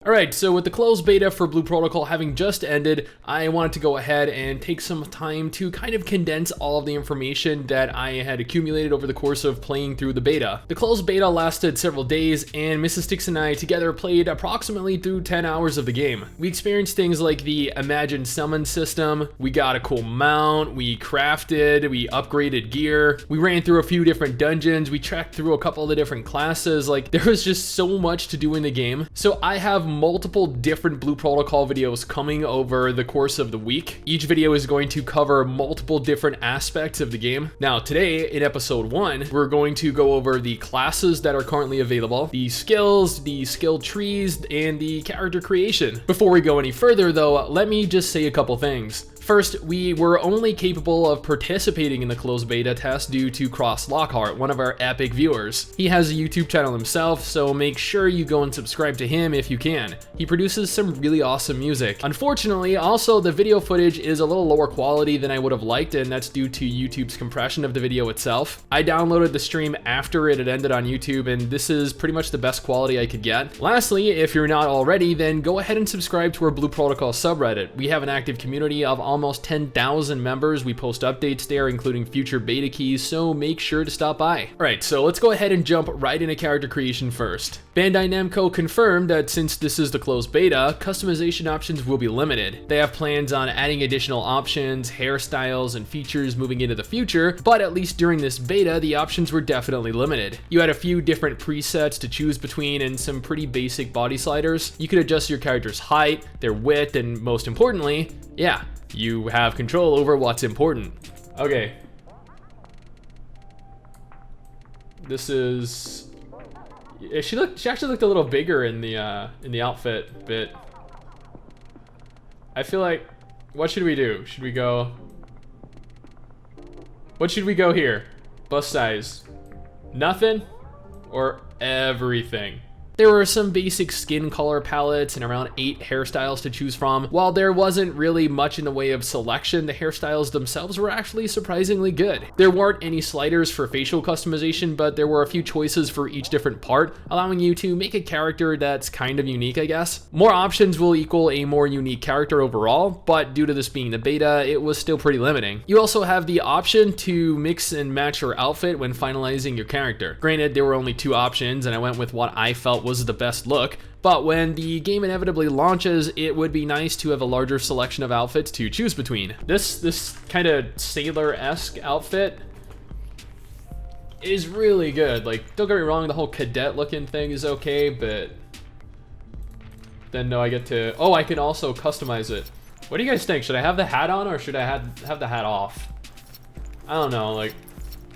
Alright, so with the closed beta for Blue Protocol having just ended, I wanted to go ahead and take some time to kind of condense all of the information that I had accumulated over the course of playing through the beta. The closed beta lasted several days, and Mrs Stix and I together played approximately through 10 hours of the game. We experienced things like the Imajinn summon system, we got a cool mount, we crafted, we upgraded gear, we ran through a few different dungeons, we checked through a couple of the different classes. Like, there was just so much to do in the game. So I have multiple different Blue Protocol videos coming over the course of the week. Each video is going to cover multiple different aspects of the game. Now today in episode 1, we're going to go over the classes that are currently available, the skills, the skill trees, and the character creation. Before we go any further though, let me just say a couple things. First, we were only capable of participating in the closed beta test due to Cross Lockhart, one of our epic viewers. He has a YouTube channel himself, so make sure you go and subscribe to him if you can. He produces some really awesome music. Unfortunately, also the video footage is a little lower quality than I would have liked, and that's due to YouTube's compression of the video itself. I downloaded the stream after it had ended on YouTube, and this is pretty much the best quality I could get. Lastly, if you're not already, then go ahead and subscribe to our Blue Protocol subreddit. We have an active community of almost 10,000 members. We post updates there, including future beta keys, so make sure to stop by. Alright, so let's go ahead and jump right into character creation first. Bandai Namco confirmed that since this is the closed beta, customization options will be limited. They have plans on adding additional options, hairstyles, and features moving into the future, but at least during this beta, the options were definitely limited. You had a few different presets to choose between and some pretty basic body sliders. You could adjust your character's height, their width, and most importantly, yeah, you have control over what's important. Okay. This is... She actually looked a little bigger in the outfit bit. I feel like, what should we do? Should we go... What should we go here? Bust size. Nothing? Or everything? There were some basic skin color palettes and around 8 hairstyles to choose from. While there wasn't really much in the way of selection, the hairstyles themselves were actually surprisingly good. There weren't any sliders for facial customization, but there were a few choices for each different part, allowing you to make a character that's kind of unique, I guess. More options will equal a more unique character overall, but due to this being the beta, it was still pretty limiting. You also have the option to mix and match your outfit when finalizing your character. Granted, there were only 2 options, and I went with what I felt was the best look, but when the game inevitably launches, it would be nice to have a larger selection of outfits to choose between. This kind of sailor-esque outfit is really good. Like, don't get me wrong, the whole cadet looking thing is okay, but then no, I get to, oh, I can also customize it. What do you guys think? Should I have the hat on or should I have the hat off? I don't know, like,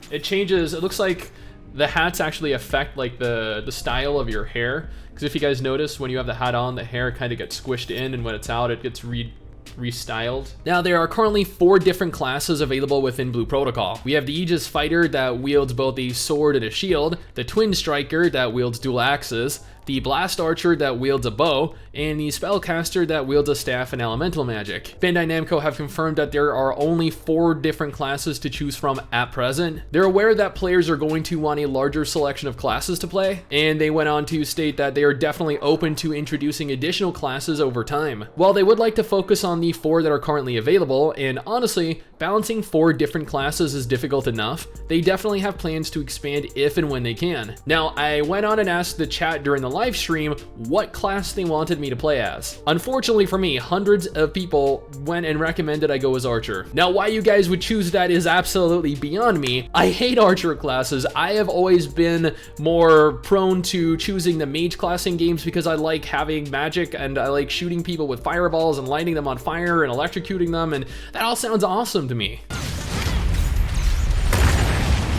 it changes. It looks like the hats actually affect like the style of your hair, because if you guys notice, when you have the hat on, the hair kind of gets squished in, and when it's out, it gets restyled. Now, there are currently 4 different classes available within Blue Protocol. We have the Aegis Fighter that wields both a sword and a shield, the Twin Striker that wields dual axes, the Blast Archer that wields a bow, and the Spellcaster that wields a staff and elemental magic. Bandai Namco have confirmed that there are only 4 different classes to choose from at present. They're aware that players are going to want a larger selection of classes to play, and they went on to state that they are definitely open to introducing additional classes over time. While they would like to focus on the 4 that are currently available, and honestly, balancing 4 different classes is difficult enough, they definitely have plans to expand if and when they can. Now, I went on and asked the chat during the live stream what class they wanted me to play as. Unfortunately for me, hundreds of people went and recommended I go as Archer. Now, why you guys would choose that is absolutely beyond me. I hate Archer classes. I have always been more prone to choosing the Mage class in games because I like having magic and I like shooting people with fireballs and lighting them on fire and electrocuting them, and that all sounds awesome to me.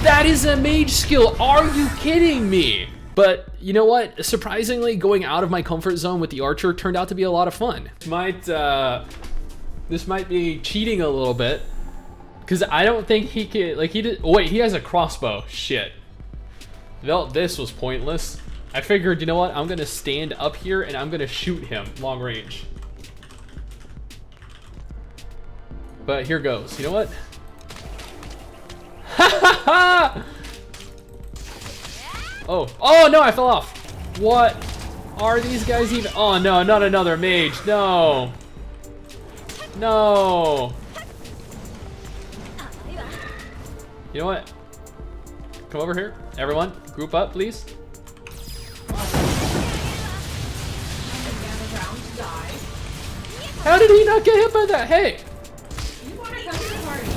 That is a Mage skill. Are you kidding me? But you know what? Surprisingly, going out of my comfort zone with the Archer turned out to be a lot of fun. This might be cheating a little bit, because I don't think he can, like, he did. Oh wait, he has a crossbow. Shit. Well, this was pointless. I figured, you know what? I'm gonna stand up here and I'm gonna shoot him long range. But here goes. You know what? Ha ha ha! Oh no, I fell off. What? Are these guys even? Oh no, not another mage. No. No. You know what? Come over here. Everyone, group up, please. How did he not get hit by that? Hey! You want to come to the party?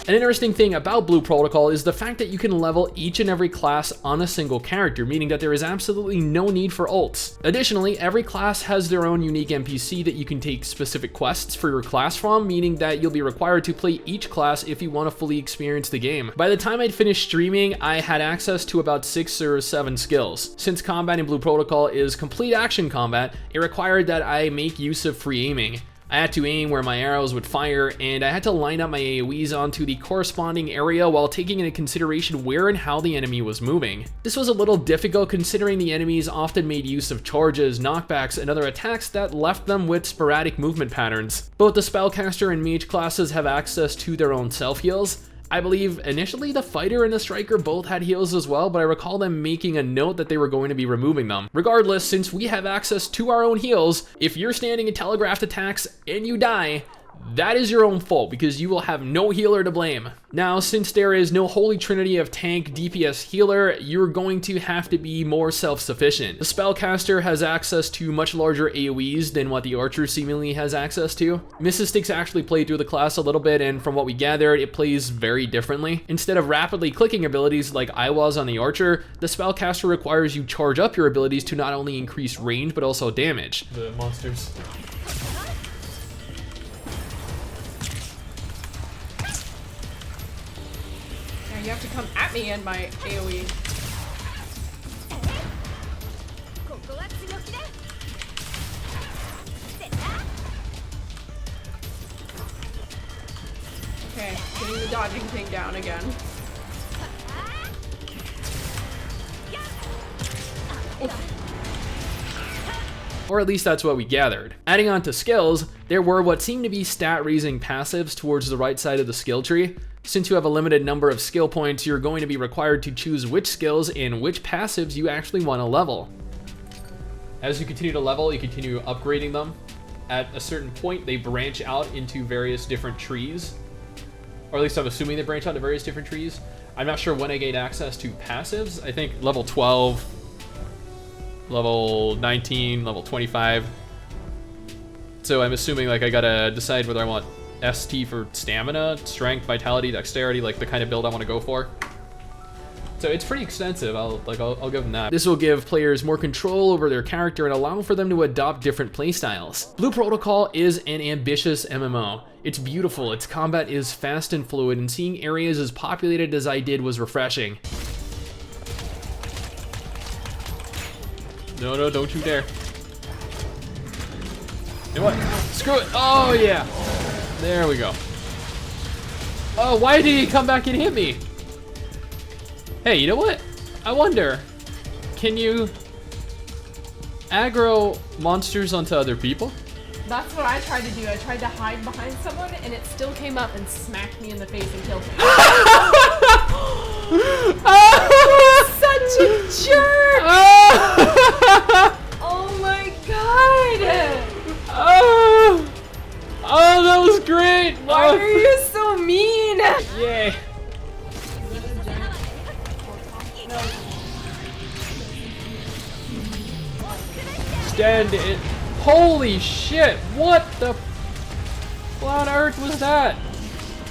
An interesting thing about Blue Protocol is the fact that you can level each and every class on a single character, meaning that there is absolutely no need for ults. Additionally, every class has their own unique NPC that you can take specific quests for your class from, meaning that you'll be required to play each class if you want to fully experience the game. By the time I'd finished streaming, I had access to about 6 or 7 skills. Since combat in Blue Protocol is complete action combat, it required that I make use of free aiming. I had to aim where my arrows would fire, and I had to line up my AoEs onto the corresponding area while taking into consideration where and how the enemy was moving. This was a little difficult considering the enemies often made use of charges, knockbacks, and other attacks that left them with sporadic movement patterns. Both the spellcaster and mage classes have access to their own self-heals. I believe initially the fighter and the striker both had heals as well, but I recall them making a note that they were going to be removing them. Regardless, since we have access to our own heals, if you're standing in telegraphed attacks and you die, that is your own fault because you will have no healer to blame. Now, since there is no holy trinity of tank, DPS, healer, you're going to have to be more self-sufficient. The spellcaster has access to much larger AoEs than what the archer seemingly has access to. Mrs Stix actually played through the class a little bit, and from what we gathered, it plays very differently. Instead of rapidly clicking abilities like I was on the archer, the spellcaster requires you charge up your abilities to not only increase range, but also damage. The monsters. You have to come at me and my AoE. Okay, getting the dodging thing down again. Or at least that's what we gathered. Adding on to skills, there were what seemed to be stat-raising passives towards the right side of the skill tree. Since you have a limited number of skill points, you're going to be required to choose which skills and which passives you actually want to level. As you continue to level, you continue upgrading them. At a certain point, they branch out into various different trees. Or at least I'm assuming they branch out to various different trees. I'm not sure when I gain access to passives. I think level 12, level 19, level 25. So I'm assuming like I gotta decide whether I want ST for stamina, strength, vitality, dexterity, like the kind of build I want to go for. So it's pretty extensive. I'll give them that. This will give players more control over their character and allow for them to adopt different playstyles. Blue Protocol is an ambitious MMO. It's beautiful, its combat is fast and fluid, and seeing areas as populated as I did was refreshing. No, don't you dare. You know what? Screw it. Oh yeah. There we go. Oh, why did he come back and hit me? Hey, you know what? I wonder, can you aggro monsters onto other people? That's what I tried to do. I tried to hide behind someone and it still came up and smacked me in the face and killed me. Such a jerk! Oh my god! Oh, that was great! Why are you so mean? Yay. Stand it. Holy shit, what the on earth was that?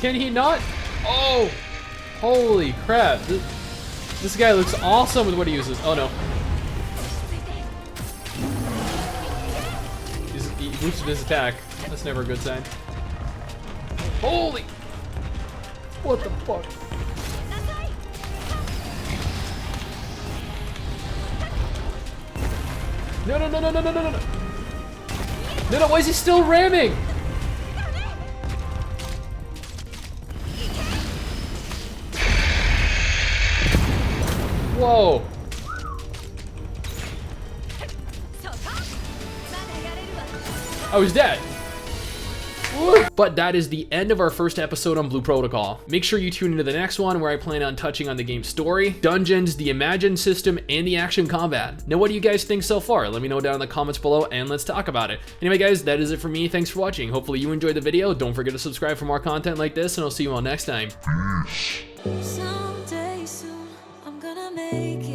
Can he not? Oh, holy crap. This guy looks awesome with what he uses. Oh no. He boosted his attack. That's never a good sign. Holy! What the fuck? No, why is he still ramming? Whoa. I was dead. But that is the end of our first episode on Blue Protocol. Make sure you tune into the next one where I plan on touching on the game's story, dungeons, the Imajinn system, and the action combat. Now, what do you guys think so far? Let me know down in the comments below and let's talk about it. Anyway guys, that is it for me. Thanks for watching. Hopefully you enjoyed the video. Don't forget to subscribe for more content like this, and I'll see you all next time. Someday soon, I'm gonna make it.